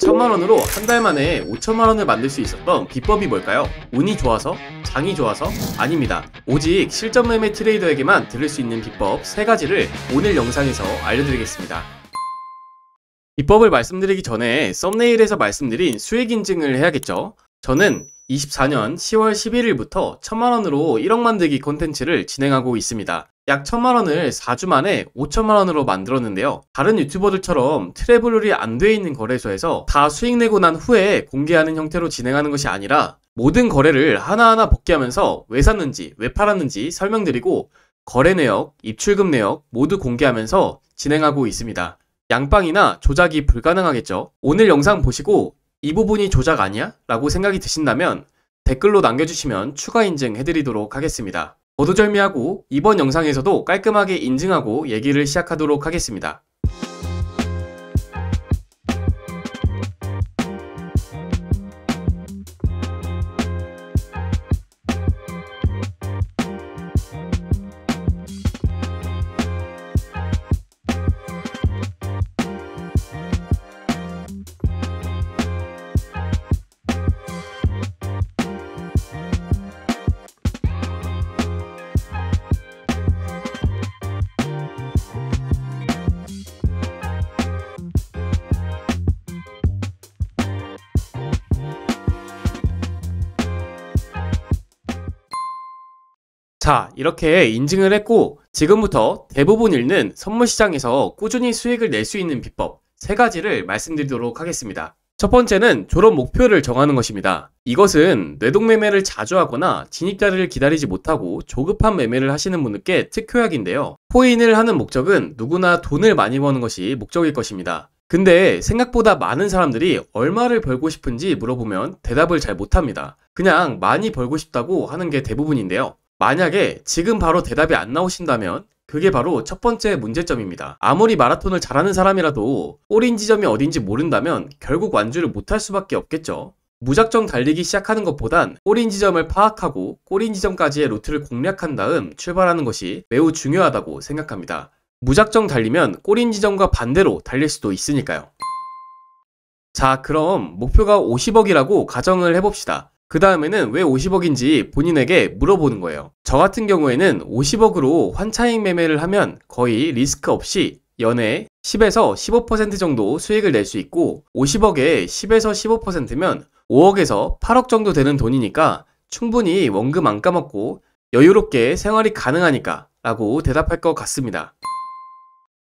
천만 원으로 한 달 만에 5천만 원을 만들 수 있었던 비법이 뭘까요? 운이 좋아서? 장이 좋아서? 아닙니다. 오직 실전 매매 트레이더에게만 들을 수 있는 비법 3가지를 오늘 영상에서 알려드리겠습니다. 비법을 말씀드리기 전에 썸네일에서 말씀드린 수익 인증을 해야겠죠? 저는 24년 10월 11일부터 천만 원으로 1억 만들기 콘텐츠를 진행하고 있습니다. 약 1000만 원을 4주 만에 5천만 원으로 만들었는데요. 다른 유튜버들처럼 트래블룰이 안 돼 있는 거래소에서 다 수익 내고 난 후에 공개하는 형태로 진행하는 것이 아니라 모든 거래를 하나하나 복귀하면서 왜 샀는지, 왜 팔았는지 설명드리고 거래 내역, 입출금 내역 모두 공개하면서 진행하고 있습니다. 양빵이나 조작이 불가능하겠죠? 오늘 영상 보시고 이 부분이 조작 아니야? 라고 생각이 드신다면 댓글로 남겨주시면 추가 인증해드리도록 하겠습니다. 거두절미하고 이번 영상에서도 깔끔하게 인증하고 얘기를 시작하도록 하겠습니다. 자, 이렇게 인증을 했고 지금부터 대부분 읽는 선물시장에서 꾸준히 수익을 낼 수 있는 비법 3가지를 말씀드리도록 하겠습니다. 첫 번째는 졸업 목표를 정하는 것입니다. 이것은 뇌동매매를 자주 하거나 진입자리를 기다리지 못하고 조급한 매매를 하시는 분들께 특효약인데요. 코인을 하는 목적은 누구나 돈을 많이 버는 것이 목적일 것입니다. 근데 생각보다 많은 사람들이 얼마를 벌고 싶은지 물어보면 대답을 잘 못합니다. 그냥 많이 벌고 싶다고 하는 게 대부분인데요. 만약에 지금 바로 대답이 안 나오신다면 그게 바로 첫 번째 문제점입니다. 아무리 마라톤을 잘하는 사람이라도 꼬린 지점이 어딘지 모른다면 결국 완주를 못할 수밖에 없겠죠. 무작정 달리기 시작하는 것보단 꼬린 지점을 파악하고 꼬린 지점까지의 루트를 공략한 다음 출발하는 것이 매우 중요하다고 생각합니다. 무작정 달리면 꼬린 지점과 반대로 달릴 수도 있으니까요. 자, 그럼 목표가 50억이라고 가정을 해봅시다. 그 다음에는 왜 50억인지 본인에게 물어보는 거예요. 저 같은 경우에는 50억으로 환차익 매매를 하면 거의 리스크 없이 연에 10에서 15% 정도 수익을 낼 수 있고 50억에 10에서 15%면 5억에서 8억 정도 되는 돈이니까 충분히 원금 안 까먹고 여유롭게 생활이 가능하니까 라고 대답할 것 같습니다.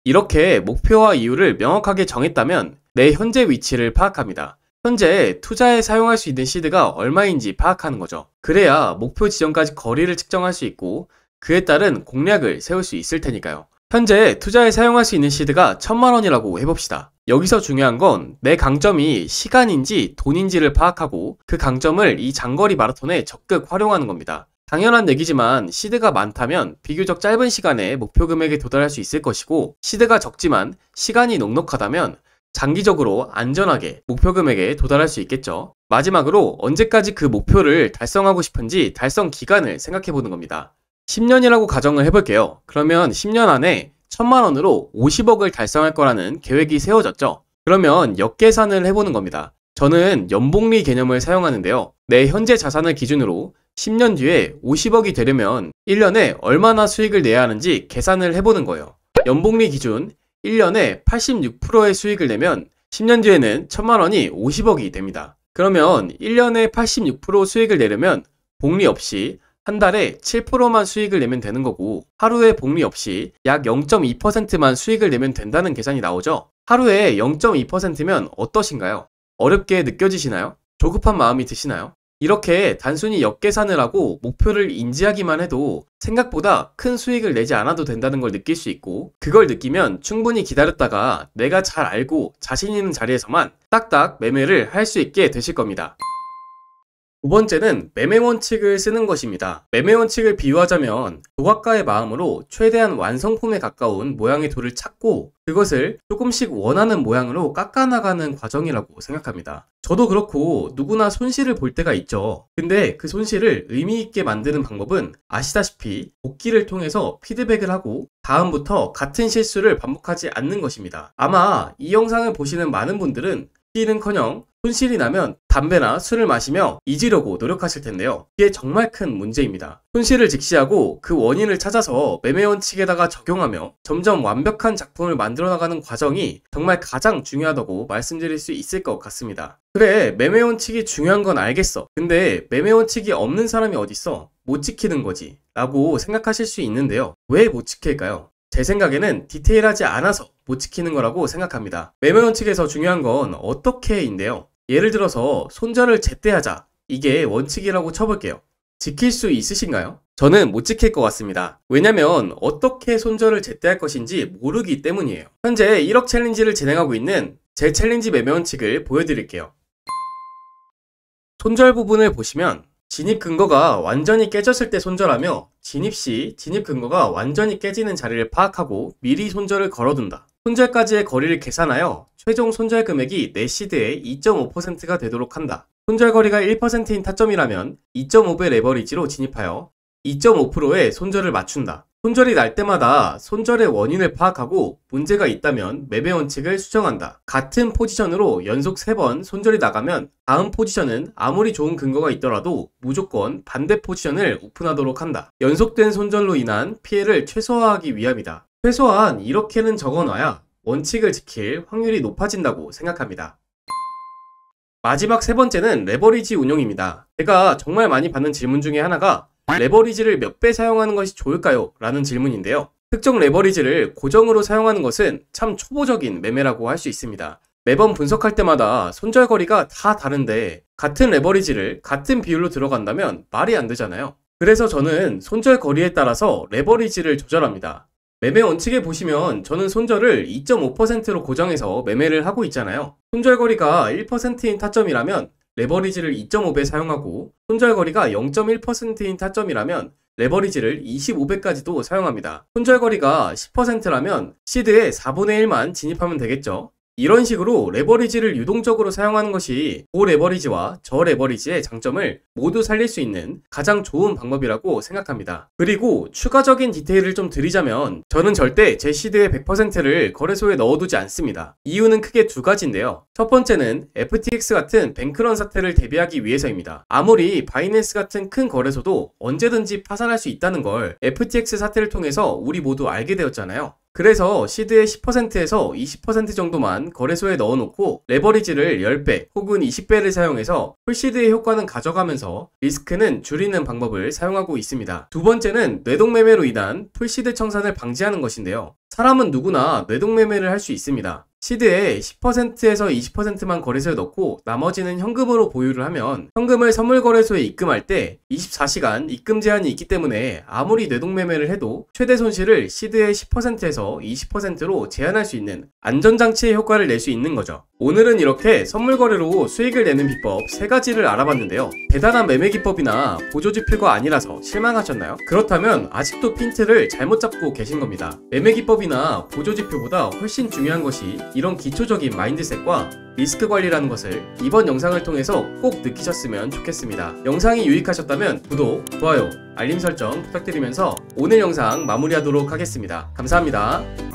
이렇게 목표와 이유를 명확하게 정했다면 내 현재 위치를 파악합니다. 현재 투자에 사용할 수 있는 시드가 얼마인지 파악하는 거죠. 그래야 목표 지점까지 거리를 측정할 수 있고 그에 따른 공략을 세울 수 있을 테니까요. 현재 투자에 사용할 수 있는 시드가 1000만 원이라고 해봅시다. 여기서 중요한 건 내 강점이 시간인지 돈인지를 파악하고 그 강점을 이 장거리 마라톤에 적극 활용하는 겁니다. 당연한 얘기지만 시드가 많다면 비교적 짧은 시간에 목표 금액에 도달할 수 있을 것이고 시드가 적지만 시간이 넉넉하다면 장기적으로 안전하게 목표 금액에 도달할 수 있겠죠. 마지막으로 언제까지 그 목표를 달성하고 싶은지 달성 기간을 생각해 보는 겁니다. 10년이라고 가정을 해볼게요. 그러면 10년 안에 1000만 원으로 50억을 달성할 거라는 계획이 세워졌죠. 그러면 역계산을 해보는 겁니다. 저는 연복리 개념을 사용하는데요. 내 현재 자산을 기준으로 10년 뒤에 50억이 되려면 1년에 얼마나 수익을 내야 하는지 계산을 해보는 거예요. 연복리 기준 1년에 86%의 수익을 내면 10년 뒤에는 1000만 원이 50억이 됩니다. 그러면 1년에 86% 수익을 내려면 복리 없이 한 달에 7%만 수익을 내면 되는 거고 하루에 복리 없이 약 0.2%만 수익을 내면 된다는 계산이 나오죠. 하루에 0.2%면 어떠신가요? 어렵게 느껴지시나요? 조급한 마음이 드시나요? 이렇게 단순히 역계산을 하고 목표를 인지하기만 해도 생각보다 큰 수익을 내지 않아도 된다는 걸 느낄 수 있고 그걸 느끼면 충분히 기다렸다가 내가 잘 알고 자신 있는 자리에서만 딱딱 매매를 할 수 있게 되실 겁니다. 두 번째는 매매 원칙을 쓰는 것입니다. 매매 원칙을 비유하자면 조각가의 마음으로 최대한 완성품에 가까운 모양의 돌을 찾고 그것을 조금씩 원하는 모양으로 깎아나가는 과정이라고 생각합니다. 저도 그렇고 누구나 손실을 볼 때가 있죠. 근데 그 손실을 의미 있게 만드는 방법은 아시다시피 복기를 통해서 피드백을 하고 다음부터 같은 실수를 반복하지 않는 것입니다. 아마 이 영상을 보시는 많은 분들은 잊기는커녕 손실이 나면 담배나 술을 마시며 잊으려고 노력하실 텐데요. 이게 정말 큰 문제입니다. 손실을 직시하고 그 원인을 찾아서 매매 원칙에다가 적용하며 점점 완벽한 작품을 만들어 나가는 과정이 정말 가장 중요하다고 말씀드릴 수 있을 것 같습니다. 그래, 매매 원칙이 중요한 건 알겠어. 근데 매매 원칙이 없는 사람이 어딨어? 못 지키는 거지 라고 생각하실 수 있는데요. 왜 못 지킬까요? 제 생각에는 디테일하지 않아서 못 지키는 거라고 생각합니다. 매매 원칙에서 중요한 건 어떻게인데요. 예를 들어서 손절을 제때 하자. 이게 원칙이라고 쳐볼게요. 지킬 수 있으신가요? 저는 못 지킬 것 같습니다. 왜냐면 어떻게 손절을 제때 할 것인지 모르기 때문이에요. 현재 1억 챌린지를 진행하고 있는 제 챌린지 매매 원칙을 보여드릴게요. 손절 부분을 보시면 진입 근거가 완전히 깨졌을 때 손절하며 진입 시 진입 근거가 완전히 깨지는 자리를 파악하고 미리 손절을 걸어둔다. 손절까지의 거리를 계산하여 최종 손절 금액이 내 시드의 2.5%가 되도록 한다. 손절 거리가 1%인 타점이라면 2.5배 레버리지로 진입하여 2.5%의 손절을 맞춘다. 손절이 날 때마다 손절의 원인을 파악하고 문제가 있다면 매매 원칙을 수정한다. 같은 포지션으로 연속 3번 손절이 나가면 다음 포지션은 아무리 좋은 근거가 있더라도 무조건 반대 포지션을 오픈하도록 한다. 연속된 손절로 인한 피해를 최소화하기 위함이다. 최소한 이렇게는 적어놔야 원칙을 지킬 확률이 높아진다고 생각합니다. 마지막 세 번째는 레버리지 운용입니다. 제가 정말 많이 받는 질문 중에 하나가 레버리지를 몇 배 사용하는 것이 좋을까요? 라는 질문인데요. 특정 레버리지를 고정으로 사용하는 것은 참 초보적인 매매라고 할 수 있습니다. 매번 분석할 때마다 손절 거리가 다 다른데 같은 레버리지를 같은 비율로 들어간다면 말이 안 되잖아요. 그래서 저는 손절 거리에 따라서 레버리지를 조절합니다. 매매 원칙에 보시면 저는 손절을 2.5%로 고정해서 매매를 하고 있잖아요. 손절 거리가 1%인 타점이라면 레버리지를 2.5배 사용하고 손절 거리가 0.1%인 타점이라면 레버리지를 25배까지도 사용합니다. 손절 거리가 10%라면 시드의 4분의 1만 진입하면 되겠죠. 이런 식으로 레버리지를 유동적으로 사용하는 것이 고레버리지와 저레버리지의 장점을 모두 살릴 수 있는 가장 좋은 방법이라고 생각합니다. 그리고 추가적인 디테일을 좀 드리자면 저는 절대 제 시드의 100%를 거래소에 넣어두지 않습니다. 이유는 크게 두 가지인데요. 첫 번째는 FTX 같은 뱅크런 사태를 대비하기 위해서입니다. 아무리 바이낸스 같은 큰 거래소도 언제든지 파산할 수 있다는 걸 FTX 사태를 통해서 우리 모두 알게 되었잖아요. 그래서 시드의 10%에서 20% 정도만 거래소에 넣어놓고 레버리지를 10배 혹은 20배를 사용해서 풀시드의 효과는 가져가면서 리스크는 줄이는 방법을 사용하고 있습니다. 두 번째는 뇌동매매로 인한 풀시드 청산을 방지하는 것인데요. 사람은 누구나 뇌동매매를 할 수 있습니다. 시드의 10%에서 20%만 거래소에 넣고 나머지는 현금으로 보유를 하면 현금을 선물거래소에 입금할 때 24시간 입금 제한이 있기 때문에 아무리 뇌동매매를 해도 최대 손실을 시드의 10%에서 20%로 제한할 수 있는 안전장치의 효과를 낼 수 있는 거죠. 오늘은 이렇게 선물거래로 수익을 내는 비법 3가지를 알아봤는데요. 대단한 매매 기법이나 보조지표가 아니라서 실망하셨나요? 그렇다면 아직도 핀트를 잘못 잡고 계신 겁니다. 매매 기법이나 보조지표보다 훨씬 중요한 것이 이런 기초적인 마인드셋과 리스크 관리라는 것을 이번 영상을 통해서 꼭 느끼셨으면 좋겠습니다. 영상이 유익하셨다면 구독, 좋아요, 알림 설정 부탁드리면서 오늘 영상 마무리하도록 하겠습니다. 감사합니다.